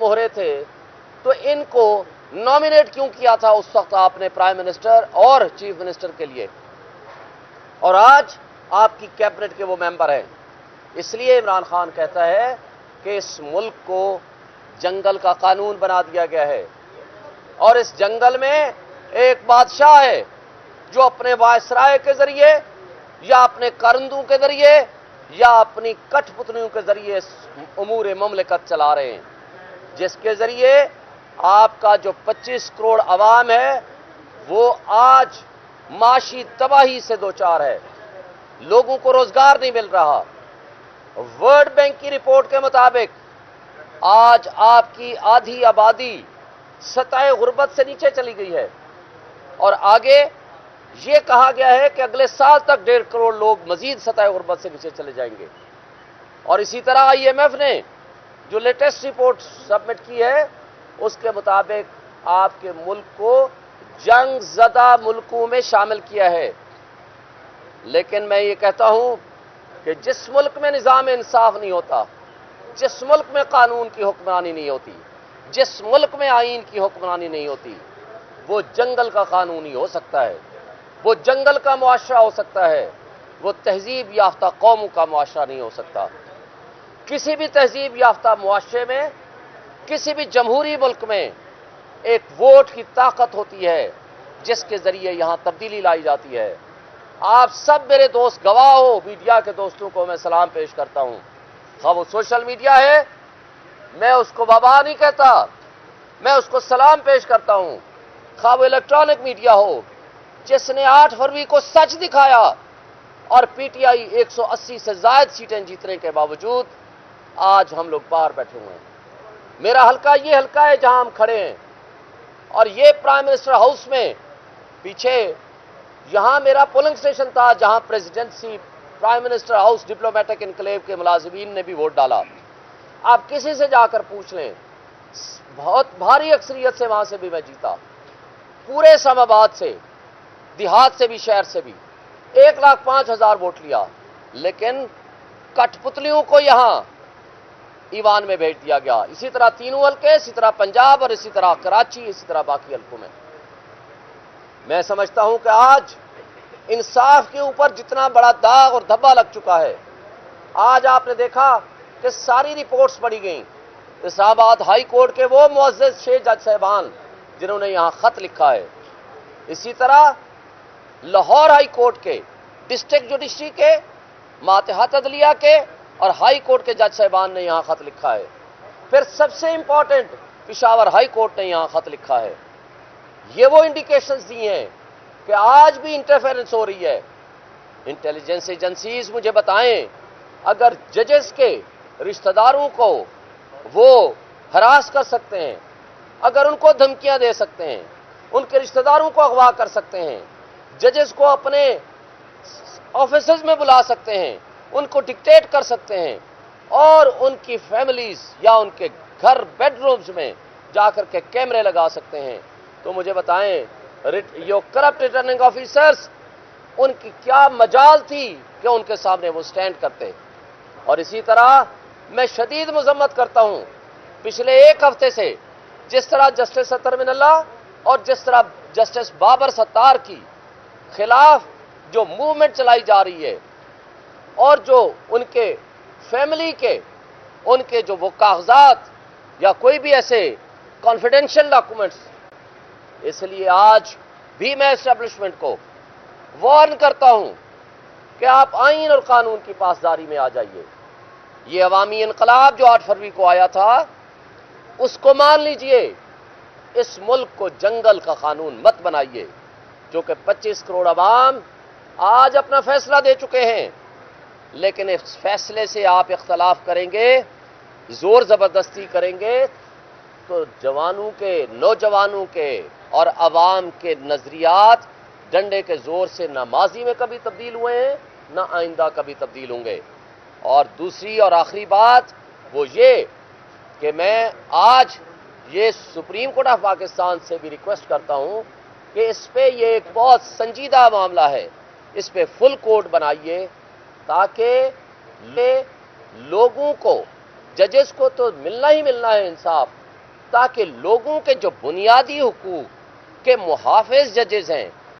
मोहरे थे, तो इनको नॉमिनेट क्यों किया था उस वक्त आपने प्राइम मिनिस्टर और चीफ मिनिस्टर के लिए, और आज आपकी कैबिनेट के वो मेंबर हैं। इसलिए इमरान खान कहता है कि इस मुल्क को जंगल का कानून बना दिया गया है, और इस जंगल में एक बादशाह है जो अपने वायसराय के जरिए या अपने करंदों के जरिए या अपनी कठपुतलियों के जरिए उमूर ममलिकत चला रहे हैं, जिसके जरिए आपका जो 25 करोड़ अवाम है वो आज माशी तबाही से दो चार है, लोगों को रोजगार नहीं मिल रहा। वर्ल्ड बैंक की रिपोर्ट के मुताबिक आज आपकी आधी आबादी सतह गुर्बत से नीचे चली गई है, और आगे ये कहा गया है कि अगले साल तक 1.5 करोड़ लोग मजीद सतह गुर्बत से नीचे चले जाएंगे। और इसी तरह IMF ने जो लेटेस्ट रिपोर्ट सबमिट की है उसके मुताबिक आपके मुल्क को जंग ज़दा मुल्कों में शामिल किया है। लेकिन मैं ये कहता हूं कि जिस मुल्क में निज़ाम इंसाफ नहीं होता, जिस मुल्क में कानून की हुक्मरानी नहीं होती, जिस मुल्क में आईन की हुक्मरानी नहीं होती, वो जंगल का कानून ही हो सकता है, वो जंगल का मुआशरा हो सकता है, वो तहजीब याफ्ता कौमों का मुआशरा नहीं हो सकता। किसी भी तहजीब याफ्ता मुआशरे में, किसी भी जमहूरी मुल्क में एक वोट की ताकत होती है जिसके जरिए यहां तब्दीली लाई जाती है। आप सब मेरे दोस्त गवाह हो, मीडिया के दोस्तों को मैं सलाम पेश करता हूं। हाँ, वो सोशल मीडिया है, मैं उसको बाबा नहीं कहता, मैं उसको सलाम पेश करता हूं। खा वो इलेक्ट्रॉनिक मीडिया हो जिसने 8 फरवरी को सच दिखाया और PTI 180 से ज्यादा सीटें जीतने के बावजूद आज हम लोग बाहर बैठे हुए हैं। मेरा हल्का ये हल्का है जहां हम खड़े हैं, और ये प्राइम मिनिस्टर हाउस में पीछे यहां मेरा पोलिंग स्टेशन था जहां presidency prime minister house diplomatic enclave के मुलाजिमीन ने भी वोट डाला। आप किसी से जाकर पूछ लें, बहुत भारी अक्सरियत से वहां से भी मैं जीता, पूरे इस्लामाबाद से, देहात से भी, शहर से भी 1,05,000 वोट लिया। लेकिन कठपुतलियों को यहां ईवान में भेज दिया गया। इसी तरह तीनों हल्के, इसी तरह पंजाब और इसी तरह कराची, इसी तरह बाकी हल्कों में। मैं समझता हूं कि आज इंसाफ के ऊपर जितना बड़ा दाग और धब्बा लग चुका है, आज आपने देखा कि सारी रिपोर्ट्स पढ़ी गई। इस्लामाबाद हाई कोर्ट के वो मुअज़्ज़ज़ 6 जज साहबान जिन्होंने यहां खत लिखा है, इसी तरह लाहौर हाई कोर्ट के, डिस्ट्रिक्ट जुडिशरी के, मातहत अदलिया के और हाई कोर्ट के जज साहबान ने यहां खत लिखा है। फिर सबसे इंपॉर्टेंट पेशावर हाई कोर्ट ने यहां खत लिखा है। ये वो इंडिकेशंस दी हैं कि आज भी इंटरफेरेंस हो रही है। इंटेलिजेंस एजेंसीज मुझे बताएं, अगर जजेस के रिश्तेदारों को वो हरास कर सकते हैं, अगर उनको धमकियां दे सकते हैं, उनके रिश्तेदारों को अगवा कर सकते हैं, जजेस को अपने ऑफिसेज में बुला सकते हैं, उनको डिक्टेट कर सकते हैं, और उनकी फैमिलीज या उनके घर बेडरूम्स में जाकर के कैमरे लगा सकते हैं, तो मुझे बताएं यो करप्ट रिटर्निंग ऑफिसर्स, उनकी क्या मजाल थी कि उनके सामने वो स्टैंड करते। और इसी तरह मैं शदीद मजम्मत करता हूं, पिछले 1 हफ्ते से जिस तरह जस्टिस अतर मिनल्लाह और जिस तरह जस्टिस बाबर सत्तार की खिलाफ जो मूवमेंट चलाई जा रही है, और जो उनके फैमिली के उनके जो वो कागजात या कोई भी ऐसे कॉन्फिडेंशियल डॉक्यूमेंट्स, इसलिए आज भी मैं एस्टेब्लिशमेंट को वार्न करता हूं कि आप आईन और कानून की पासदारी में आ जाइए। ये अवामी इनकलाब जो 8 फरवरी को आया था, उसको मान लीजिए। इस मुल्क को जंगल का कानून मत बनाइए, जो कि 25 करोड़ अवाम आज अपना फैसला दे चुके हैं। लेकिन इस फैसले से आप इख्तलाफ करेंगे, जोर जबरदस्ती करेंगे, तो जवानों के, नौजवानों के और अवाम के नजरियात डंडे के जोर से न माजी में कभी तब्दील हुए हैं, न आइंदा कभी तब्दील होंगे। और दूसरी और आखिरी बात वो ये कि मैं आज ये सुप्रीम कोर्ट ऑफ पाकिस्तान से भी रिक्वेस्ट करता हूं कि इस पे ये एक बहुत संजीदा मामला है, इस पे फुल कोर्ट बनाइए, ताकि ये लोगों को, जजेस को तो मिलना ही मिलना है इंसाफ, تاکہ لوگوں کے جو بنیادی حقوق کے محافظ ججز ہیں